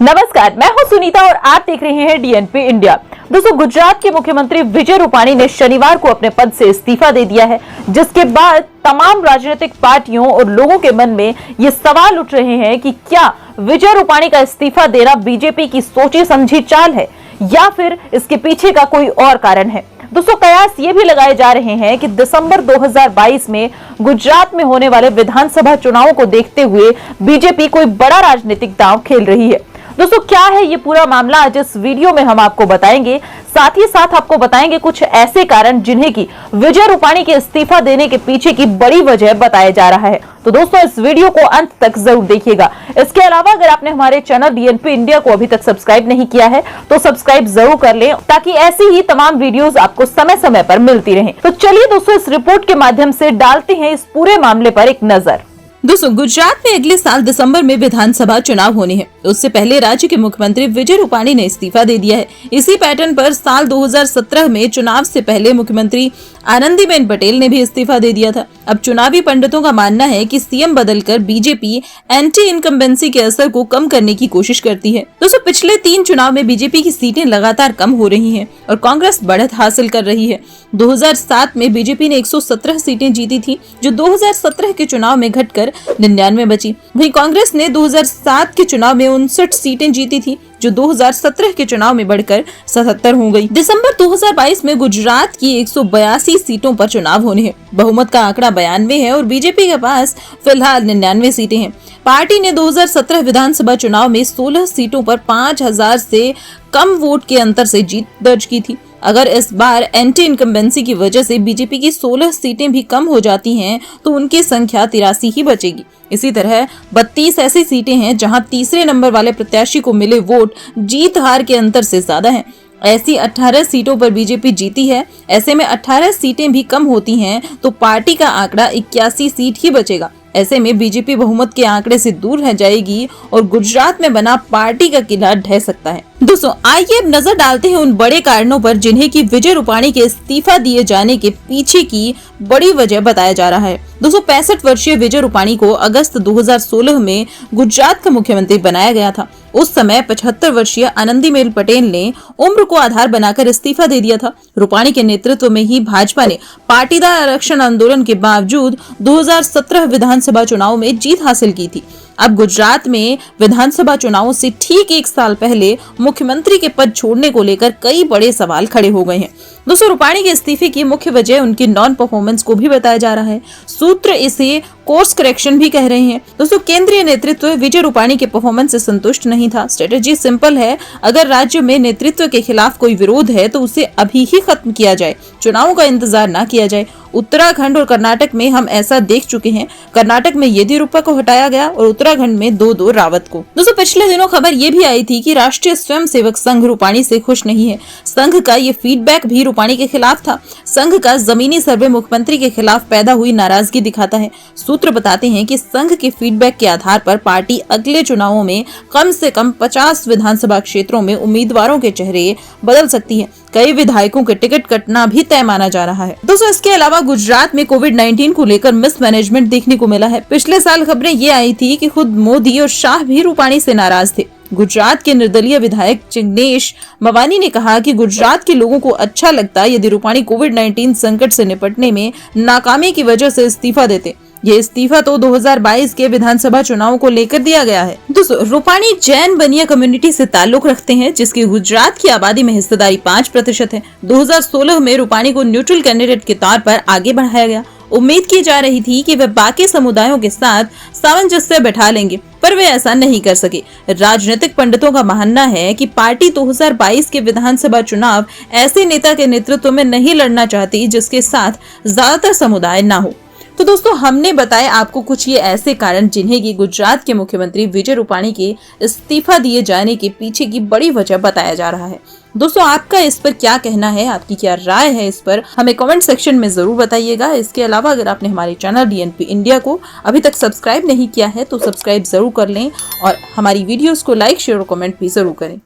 नमस्कार, मैं हूं सुनीता और आप देख रहे हैं डीएनपी इंडिया। दोस्तों, गुजरात के मुख्यमंत्री विजय रूपाणी ने शनिवार को अपने पद से इस्तीफा दे दिया है, जिसके बाद तमाम राजनीतिक पार्टियों और लोगों के मन में ये सवाल उठ रहे हैं कि क्या विजय रूपाणी का इस्तीफा देना बीजेपी की सोची समझी चाल है या फिर इसके पीछे का कोई और कारण है। दोस्तों, कयास ये भी लगाए जा रहे हैं कि दिसंबर 2022 में गुजरात में होने वाले विधानसभा चुनावों को देखते हुए बीजेपी कोई बड़ा राजनीतिक दांव खेल रही है। दोस्तों, क्या है ये पूरा मामला, आज इस वीडियो में हम आपको बताएंगे। साथ ही साथ आपको बताएंगे कुछ ऐसे कारण जिन्हें कि विजय रूपाणी के इस्तीफा देने के पीछे की बड़ी वजह बताया जा रहा है। तो दोस्तों, इस वीडियो को अंत तक जरूर देखिएगा। इसके अलावा अगर आपने हमारे चैनल डीएनपी इंडिया को अभी तक सब्सक्राइब नहीं किया है तो सब्सक्राइब जरूर कर लें, ताकि ऐसी ही तमाम वीडियोस आपको समय समय पर मिलती रहें। तो चलिए दोस्तों, इस रिपोर्ट के माध्यम से डालते हैं इस पूरे मामले पर एक नजर। दोस्तों, गुजरात में अगले साल दिसंबर में विधानसभा चुनाव होने हैं। उससे पहले राज्य के मुख्यमंत्री विजय रूपाणी ने इस्तीफा दे दिया है। इसी पैटर्न पर साल 2017 में चुनाव से पहले मुख्यमंत्री आनंदीबेन पटेल ने भी इस्तीफा दे दिया था। अब चुनावी पंडितों का मानना है कि सीएम बदलकर बीजेपी एंटी इनकम्बेंसी के असर को कम करने की कोशिश करती है। दोस्तों, पिछले 3 चुनाव में बीजेपी की सीटें लगातार कम हो रही हैं और कांग्रेस बढ़त हासिल कर रही है। 2007 में बीजेपी ने 117 सीटें जीती थी, जो 2017 के चुनाव में घटकर 99 बची। वहीं कांग्रेस ने 2007 के चुनाव में 59 सीटें जीती थी, जो 2017 के चुनाव में बढ़कर 77 हो गई। दिसंबर 2022 में गुजरात की 182 सीटों पर चुनाव होने हैं। बहुमत का आंकड़ा 92 है और बीजेपी के पास फिलहाल 99 सीटें हैं। पार्टी ने 2017 विधानसभा चुनाव में 16 सीटों पर 5000 से कम वोट के अंतर से जीत दर्ज की थी। अगर इस बार एंटी इनकम्बेंसी की वजह से बीजेपी की 16 सीटें भी कम हो जाती हैं, तो उनकी संख्या 83 ही बचेगी। इसी तरह 32 ऐसी सीटें हैं जहां तीसरे नंबर वाले प्रत्याशी को मिले वोट जीत हार के अंतर से ज्यादा हैं। ऐसी 18 सीटों पर बीजेपी जीती है। ऐसे में 18 सीटें भी कम होती हैं तो पार्टी का आंकड़ा 81 सीट ही बचेगा। ऐसे में बीजेपी बहुमत के आंकड़े से दूर रह जाएगी और गुजरात में बना पार्टी का किला ढह सकता है। दोस्तों, आइए अब नजर डालते हैं उन बड़े कारणों पर जिन्हें कि विजय रूपाणी के इस्तीफा दिए जाने के पीछे की बड़ी वजह बताया जा रहा है। दोस्तों, 65 वर्षीय विजय रूपाणी को अगस्त 2016 में गुजरात का मुख्यमंत्री बनाया गया था। उस समय 75 वर्षीय आनंदीबेन पटेल ने उम्र को आधार बनाकर इस्तीफा दे दिया था। रूपाणी के नेतृत्व में ही भाजपा ने पाटीदार आरक्षण आंदोलन के बावजूद 2017 विधानसभा चुनाव में जीत हासिल की थी। अब गुजरात में विधानसभा चुनावों से ठीक 1 साल पहले मुख्यमंत्री के पद छोड़ने को लेकर कई बड़े सवाल खड़े हो गए हैं। दोस्तों, रूपाणी के इस्तीफे की मुख्य वजह उनकी नॉन परफॉर्मेंस को भी बताया जा रहा है। सूत्र इसे कोर्स करेक्शन भी कह रहे हैं। दोस्तों, केंद्रीय नेतृत्व विजय रूपाणी के परफॉर्मेंस से संतुष्ट नहीं था। स्ट्रेटेजी सिंपल है, अगर राज्य में नेतृत्व के खिलाफ कोई विरोध है तो उसे अभी ही खत्म किया जाए, चुनावों का इंतजार न किया जाए। उत्तराखंड और कर्नाटक में हम ऐसा देख चुके हैं। कर्नाटक में येदियुरप्पा को हटाया गया और उत्तराखंड में 2 रावत को। दोस्तों, पिछले दिनों खबर ये भी आई थी कि राष्ट्रीय स्वयंसेवक संघ रूपाणी से खुश नहीं है। संघ का ये फीडबैक भी रूपाणी के खिलाफ था। संघ का जमीनी सर्वे मुख्यमंत्री के खिलाफ पैदा हुई नाराजगी दिखाता है। सूत्र बताते हैं कि संघ के फीडबैक के आधार पर पार्टी अगले चुनावों में कम से कम 50 विधानसभा क्षेत्रों में उम्मीदवारों के चेहरे बदल सकती है। कई विधायकों के टिकट कटना भी तय माना जा रहा है। दोस्तों, इसके अलावा गुजरात में कोविड-19 को लेकर मिसमैनेजमेंट देखने को मिला है। पिछले साल खबरें ये आई थी कि खुद मोदी और शाह भी रूपाणी से नाराज थे। गुजरात के निर्दलीय विधायक जिग्नेश मेवानी ने कहा कि गुजरात के लोगों को अच्छा लगता यदि रूपाणी कोविड-19 संकट से निपटने में नाकामी की वजह से इस्तीफा देते। ये इस्तीफा तो 2022 के विधानसभा चुनाव को लेकर दिया गया है। दोस्तों, रूपाणी जैन बनिया कम्युनिटी से ताल्लुक रखते हैं, जिसकी गुजरात की आबादी में हिस्सेदारी 5% है। 2016 में रूपाणी को न्यूट्रल कैंडिडेट के तौर पर आगे बढ़ाया गया। उम्मीद की जा रही थी कि वे बाकी समुदायों के साथ सामंजस्य बैठा लेंगे, पर वे ऐसा नहीं कर सके। राजनीतिक पंडितों का मानना है कि पार्टी 2022 के विधानसभा चुनाव ऐसे नेता के नेतृत्व में नहीं लड़ना चाहती जिसके साथ ज्यादातर समुदाय न हो। तो दोस्तों, हमने बताया आपको कुछ ये ऐसे कारण जिन्हें कि गुजरात के मुख्यमंत्री विजय रूपाणी के इस्तीफा दिए जाने के पीछे की बड़ी वजह बताया जा रहा है। दोस्तों, आपका इस पर क्या कहना है, आपकी क्या राय है, इस पर हमें कमेंट सेक्शन में जरूर बताइएगा। इसके अलावा अगर आपने हमारे चैनल डीएनपी इंडिया को अभी तक सब्सक्राइब नहीं किया है तो सब्सक्राइब जरूर कर लें और हमारी वीडियोस को लाइक, शेयर और कमेंट भी जरूर करें।